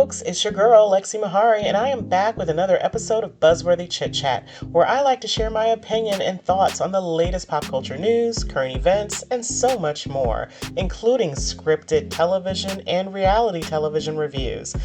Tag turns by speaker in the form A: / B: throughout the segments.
A: folks, it's your girl, Lexi Mahari, and I am back with another episode of Buzzworthy Chit Chat, where I like to share my opinion and thoughts on the latest pop culture news, current events, and so much more, including scripted television and reality television reviews.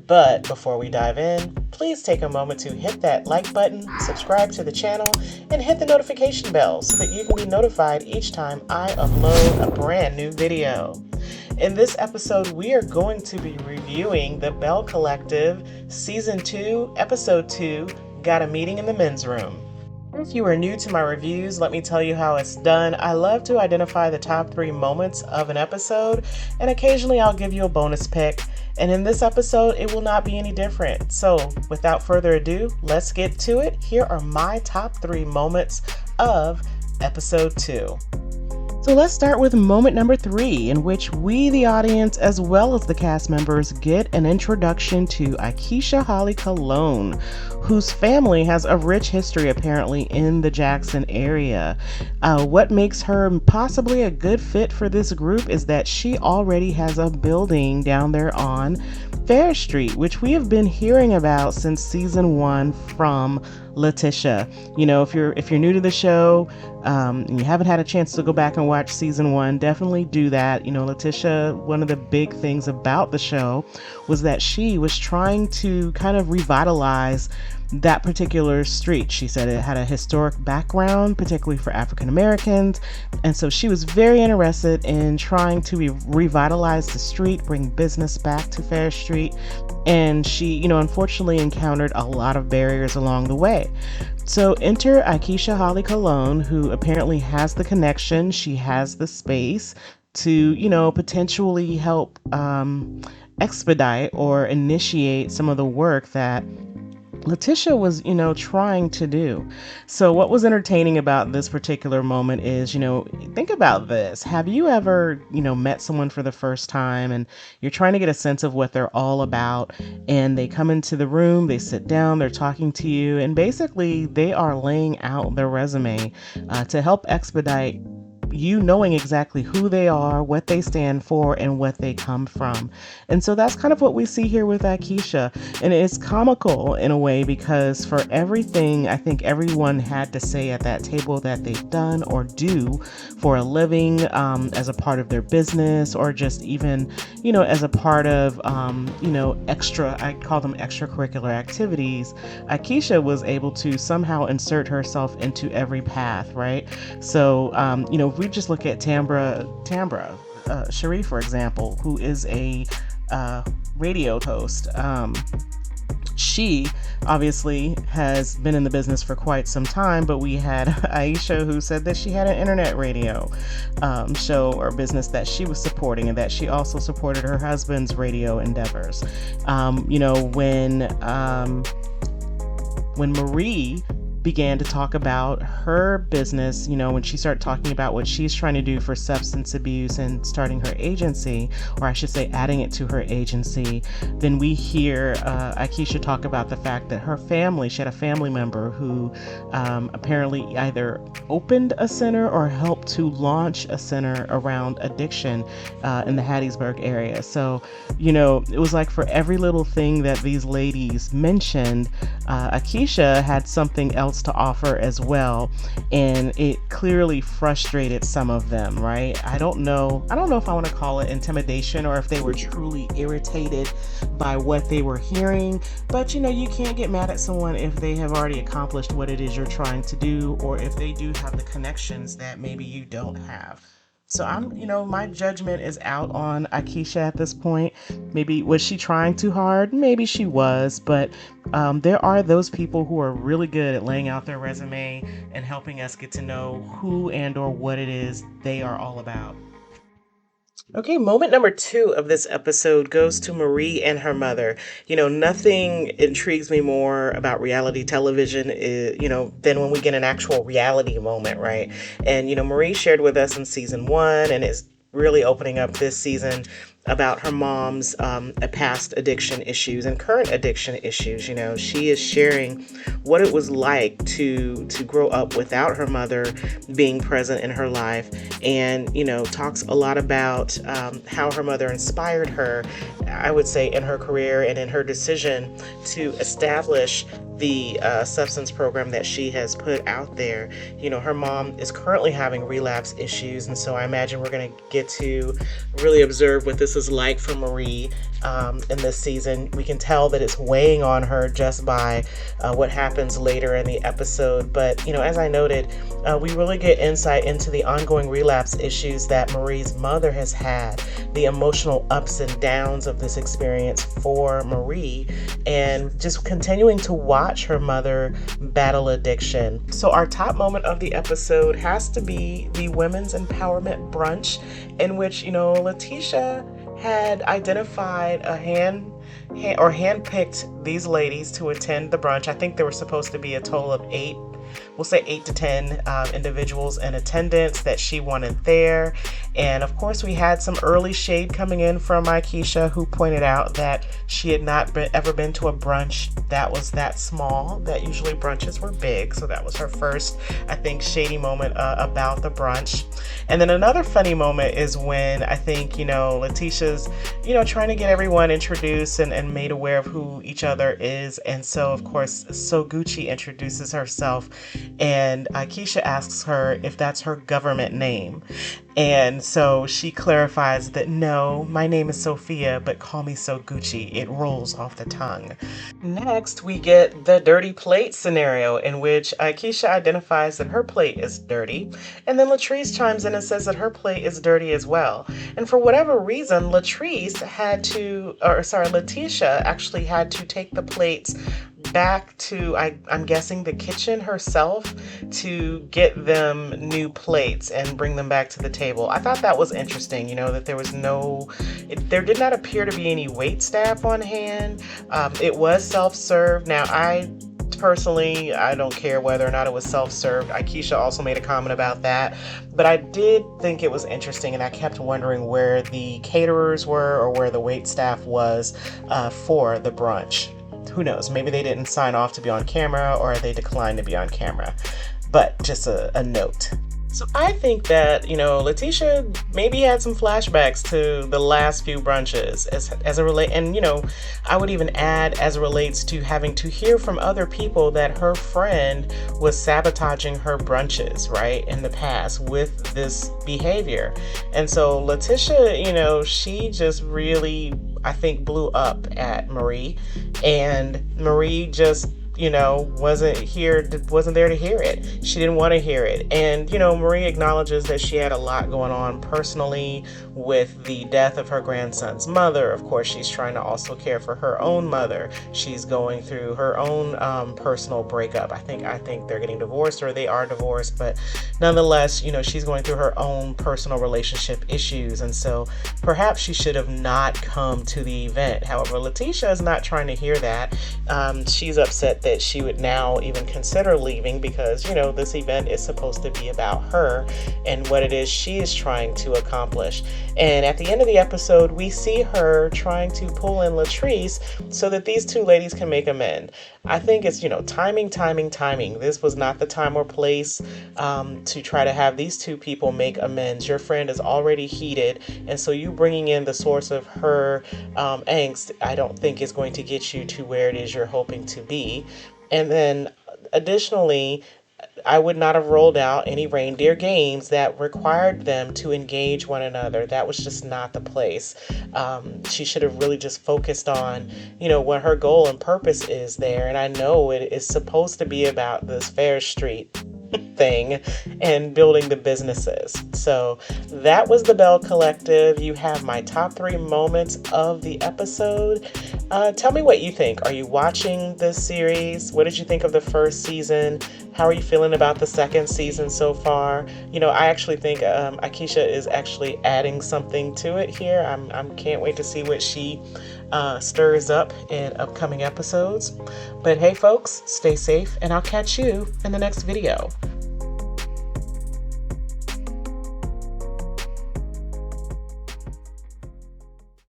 A: But before we dive in, please take a moment to hit that like button, subscribe to the channel, and hit the notification bell so that you can be notified each time I upload a brand new video. In this episode, we are going to be reviewing the Belle Collective Season 2, Episode 2, Got a Meeting in the Men's Room. If you are new to my reviews, let me tell you how it's done. I love to identify the top 3 moments of an episode, and occasionally I'll give you a bonus pick. And in this episode, it will not be any different. So, without further ado, let's get to it. Here are my top 3 moments of Episode 2. So let's start with moment number 3, in which we, the audience, as well as the cast members, get an introduction to Akeisha Holly Colon, whose family has a rich history apparently in the Jackson area. What makes her possibly a good fit for this group is that she already has a building down there on Fair Street, which we have been hearing about since season 1 from Letitia. You know, if you're new to the show, and you haven't had a chance to go back and watch season 1, definitely do that. You know, Letitia, one of the big things about the show was that she was trying to kind of revitalize that particular street. She said it had a historic background, particularly for African Americans, and so she was very interested in trying to revitalize the street, bring business back to Fair Street, and she, unfortunately encountered a lot of barriers along the way. So enter Akeisha Holly Colon, who apparently has the connection, she has the space to, potentially help expedite or initiate some of the work that Letitia was, trying to do. So what was entertaining about this particular moment is, think about this. Have you ever, met someone for the first time and you're trying to get a sense of what they're all about, and they come into the room, they sit down, they're talking to you, and basically they are laying out their resume to help expedite you knowing exactly who they are, what they stand for, and what they come from. And so that's kind of what we see here with Akeisha. And it's comical in a way because for everything I think everyone had to say at that table that they've done or do for a living, as a part of their business, or just even, as a part of, I call them extracurricular activities, Akeisha was able to somehow insert herself into every path, right? So, if we just look at Tambra Sharif, for example, who is a radio host. She obviously has been in the business for quite some time, but we had Aisha who said that she had an internet radio show or business that she was supporting, and that she also supported her husband's radio endeavors. When Marie began to talk about her business, when she started talking about what she's trying to do for substance abuse and starting her agency, or I should say adding it to her agency, then we hear Akeisha talk about the fact that her family, she had a family member who apparently either opened a center or helped to launch a center around addiction in the Hattiesburg area. So, it was like for every little thing that these ladies mentioned, Akeisha had something else to offer as well, and it clearly frustrated some of them, right? I don't know if I want to call it intimidation or if they were truly irritated by what they were hearing, but you can't get mad at someone if they have already accomplished what it is you're trying to do, or if they do have the connections that maybe you don't have. So my judgment is out on Akeisha at this point. Maybe was she trying too hard? Maybe she was, but there are those people who are really good at laying out their resume and helping us get to know who and or what it is they are all about. Okay, moment number 2 of this episode goes to Marie and her mother. Nothing intrigues me more about reality television, than when we get an actual reality moment, right? And, Marie shared with us in season 1 and is really opening up this season about her mom's past addiction issues and current addiction issues. You know, she is sharing what it was like to grow up without her mother being present in her life, and talks a lot about how her mother inspired her, I would say, in her career and in her decision to establish the substance program that she has put out there. Her mom is currently having relapse issues, and so I imagine we're going to get to really observe what this is like for Marie in this season. We can tell that it's weighing on her just by what happens later in the episode. But, as I noted, we really get insight into the ongoing relapse issues that Marie's mother has had, the emotional ups and downs of this experience for Marie, and just continuing to watch her mother battle addiction. So our top moment of the episode has to be the Women's Empowerment Brunch, in which, Letitia had identified handpicked these ladies to attend the brunch. I think there were supposed to be a total of 8. We'll say 8 to 10 individuals in attendance that she wanted there. And of course, we had some early shade coming in from Keisha, who pointed out that she had not ever been to a brunch that was that small, that usually brunches were big. So that was her first, I think, shady moment about the brunch. And then another funny moment is when I think, Letitia's, trying to get everyone introduced and made aware of who each other is. And so, of course, So Gucci introduces herself, and Keisha asks her if that's her government name. And so she clarifies that, no, my name is Sophia, but call me So Gucci. It rolls off the tongue. Next, we get the dirty plate scenario, in which Keisha identifies that her plate is dirty. And then Latrice chimes in and says that her plate is dirty as well. And for whatever reason, Letitia actually had to take the plates back to, I'm guessing, the kitchen herself to get them new plates and bring them back to the table. I thought that was interesting, that there did not appear to be any wait staff on hand. It was self-serve. Now, I don't care whether or not it was self-served. Keisha also made a comment about that, but I did think it was interesting, and I kept wondering where the caterers were or where the wait staff was for the brunch. Who knows? Maybe they didn't sign off to be on camera, or they declined to be on camera. But just a note. So I think that, Letitia maybe had some flashbacks to the last few brunches I would even add, as it relates to having to hear from other people that her friend was sabotaging her brunches, right, in the past with this behavior. And so Letitia, she just really, I think, blew up at Marie, and Marie just wasn't there to hear it. She didn't want to hear it. And, Marie acknowledges that she had a lot going on personally with the death of her grandson's mother. Of course, she's trying to also care for her own mother. She's going through her own personal breakup. I think they're getting divorced, or they are divorced, but nonetheless, she's going through her own personal relationship issues. And so perhaps she should have not come to the event. However, Letitia is not trying to hear that. She's upset that she would now even consider leaving, because this event is supposed to be about her and what it is she is trying to accomplish. And at the end of the episode, we see her trying to pull in Latrice so that these two ladies can make amends. I think it's timing. This was not the time or place to try to have these two people make amends. Your friend is already heated, and so you bringing in the source of her angst, I don't think is going to get you to where it is you're hoping to be. And then additionally, I would not have rolled out any reindeer games that required them to engage one another. That was just not the place. She should have really just focused on, what her goal and purpose is there. And I know it is supposed to be about this Fair Street thing and building the businesses. So that was the Belle Collective. You have my top 3 moments of the episode. Tell me what you think. Are you watching this series? What did you think of the first season? How are you feeling about the second season so far? I actually think Keisha is actually adding something to it here. I can't wait to see what she stirs up in upcoming episodes. But hey folks, stay safe, and I'll catch you in the next video.